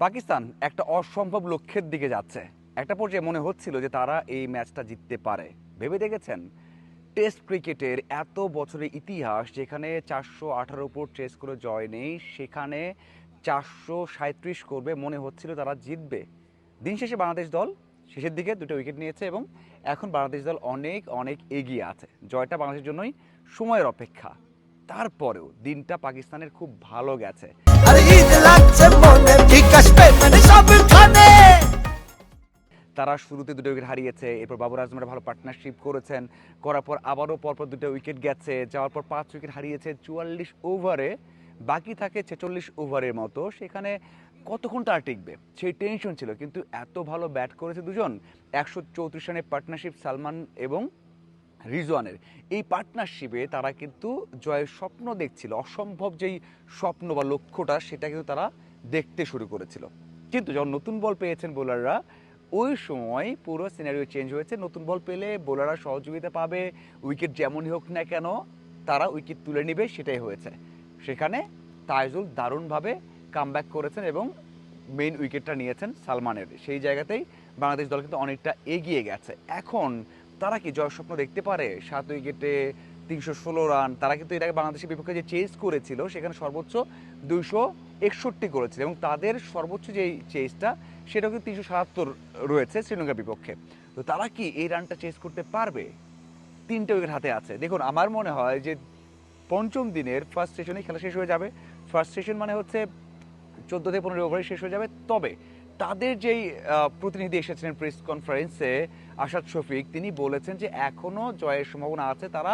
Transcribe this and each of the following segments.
পাকিস্তান একটা অসম্ভব লক্ষ্যের দিকে যাচ্ছে। একটা পর্যায়ে মনে হচ্ছিল যে তারা এই ম্যাচটা জিততে পারে। ভেবে দেখেছেন টেস্ট ক্রিকেটের এত বছরের ইতিহাস, যেখানে 418 উপর টেস্ট করে জয় নেই, সেখানে 437 করবে, মনে হচ্ছিল তারা জিতবে। দিন শেষে বাংলাদেশ দল শেষের দিকে দুটো উইকেট নিয়েছে এবং এখন বাংলাদেশ দল অনেক অনেক এগিয়ে আছে। জয়টা বাংলাদেশের জন্যই সময়ের অপেক্ষা। তারপরেও দিনটা পাকিস্তানের খুব ভালো গেছে। তারা শুরুতে দুটো উইকেট হারিয়েছে, এরপর বাবর আজমের ভালো পার্টনারশিপ করেছেন, করার পর আবারও পরপর দুটো উইকেট গেছে, যাওয়ার পর 5 উইকেট হারিয়েছে 44 ওভারে। বাকি থাকে 46 ওভারের মতো, সেখানে কতক্ষণ তারা টিকবে সেই টেনশন ছিল। কিন্তু এত ভালো ব্যাট করেছে দুজন। 134 রানের পার্টনারশিপ সালমান এবং রিজওয়ানের, এই পার্টনারশিপে তারা কিন্তু জয়ের স্বপ্ন দেখছিল। অসম্ভব যেই স্বপ্ন বা লক্ষ্যটা, সেটা কিন্তু তারা দেখতে শুরু করেছিল। কিন্তু যখন নতুন বল পেয়েছেন বোলাররা, ওই সময় পুরো সিনারিও চেঞ্জ হয়েছে। নতুন বল পেলে বোলাররা সহযোগিতা পাবে, উইকেট যেমনই হোক না কেন তারা উইকেট তুলে নেবে, সেটাই হয়েছে। সেখানে তাইজুল দারুণভাবে কামব্যাক করেছেন এবং মেইন উইকেটটা নিয়েছেন সালমানের। সেই জায়গাতেই বাংলাদেশ দল কিন্তু অনেকটা এগিয়ে গেছে। এখন তারা কি জয়ের স্বপ্ন দেখতে পারে? 7 উইকেটে 316 রান। তারা কিন্তু এর আগে বাংলাদেশের বিপক্ষে যে চেস করেছিল, সেখানে সর্বোচ্চ 261 করেছিল এবং তাদের সর্বোচ্চ যে চেসটা, সেটাও কিন্তু 377 রয়েছে শ্রীলঙ্কার বিপক্ষে। তো তারা কি এই রানটা চেস করতে পারবে? 3টে উইকেট হাতে আছে। দেখুন, আমার মনে হয় যে পঞ্চম দিনের ফার্স্ট সেশনে খেলা শেষ হয়ে যাবে। ফার্স্ট সেশন মানে হচ্ছে 14 থেকে 15 ওভারে শেষ হয়ে যাবে। তবে তাদের যেই প্রতিনিধি এসেছিলেন প্রেস কনফারেন্সে, আসাদ শফিক, তিনি বলেছেন যে এখনও জয়ের সম্ভাবনা আছে। তারা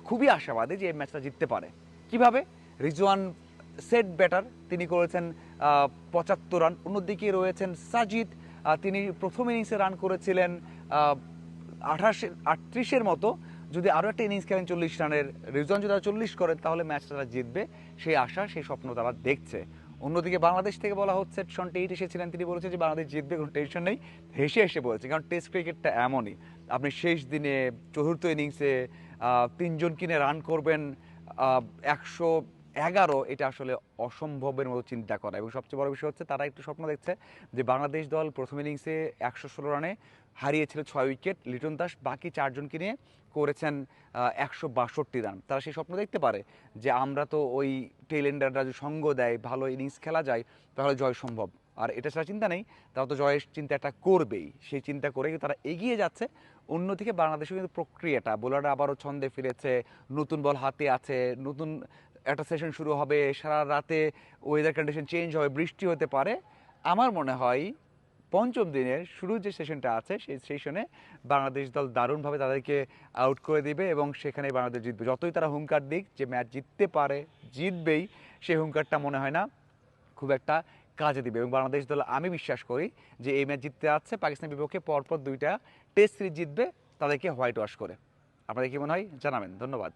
খুবই আশাবাদী যে এই ম্যাচটা জিততে পারে। কিভাবে? রিজওয়ান সেট ব্যাটার, তিনি করেছেন 75 রান। অন্যদিকে রয়েছেন সাজিদ, তিনি প্রথম ইনিংসে রান করেছিলেন 38 মতো। যদি আরও একটা ইনিংস খেলেন 40 রানের, রিজওয়ান যদি 40 করেন, তাহলে ম্যাচটা তারা জিতবে। সেই আশা, সেই স্বপ্ন তারা দেখছে। অন্যদিকে বাংলাদেশ থেকে বলা হচ্ছে, শন টেইট এসেছিলেন, তিনি বলেছেন যে বাংলাদেশ জিতবে, কোনো টেনশন নেই। হেসে হেসে বলেছে, কারণ টেস্ট ক্রিকেটটা এমনই। আপনি শেষ দিনে চতুর্থ ইনিংসে 3জন কিনে রান করবেন 111, এটা আসলে অসম্ভবের মতো চিন্তা করা। এবং সবচেয়ে বড় বিষয় হচ্ছে, তারা একটু স্বপ্ন দেখছে যে বাংলাদেশ দল প্রথম ইনিংসে 116 রানে হারিয়েছিল 6 উইকেট, লিটন দাস বাকি 4জনকে নিয়ে করেছেন 162 রান। তারা সেই স্বপ্ন দেখতে পারে যে আমরা তো ওই টেইলেন্ডাররা যদি সঙ্গ দেয়, ভালো ইনিংস খেলা যায়, তাহলে জয় সম্ভব। আর এটা ছাড়া চিন্তা নেই, তারা তো জয়ের চিন্তাটা করবেই। সেই চিন্তা করে তারা এগিয়ে যাচ্ছে। অন্যদিকে বাংলাদেশেও কিন্তু প্রক্রিয়াটা, বোলাররা আবারও ছন্দে ফিরেছে, নতুন বল হাতে আছে, নতুন একটা সেশন শুরু হবে, সারা রাতে ওয়েদার কন্ডিশন চেঞ্জ হবে, বৃষ্টি হতে পারে। আমার মনে হয় পঞ্চম দিনের শুরুর যে সেশনটা আছে, সেই সেশনে বাংলাদেশ দল দারুণভাবে তাদেরকে আউট করে দিবে এবং সেখানে বাংলাদেশ জিতবে। যতই তারা হুঙ্কার দিক যে ম্যাচ জিততে পারে, জিতবেই, সেই হুঙ্কারটা মনে হয় না খুব একটা কাজে দিবে। এবং বাংলাদেশ দল, আমি বিশ্বাস করি যে এই ম্যাচ জিততে যাচ্ছে। পাকিস্তানের বিপক্ষে পরপর 2টা টেস্ট সিরিজ জিতবে, তাদেরকে হোয়াইট ওয়াশ করে। আপনাদের কি মনে হয় জানাবেন। ধন্যবাদ।